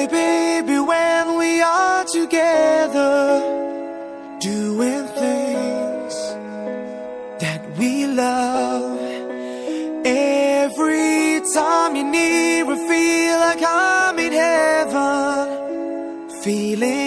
Hey baby, when we are together, doing things that we love, every time you're near, I feel like I'm in heaven, feeling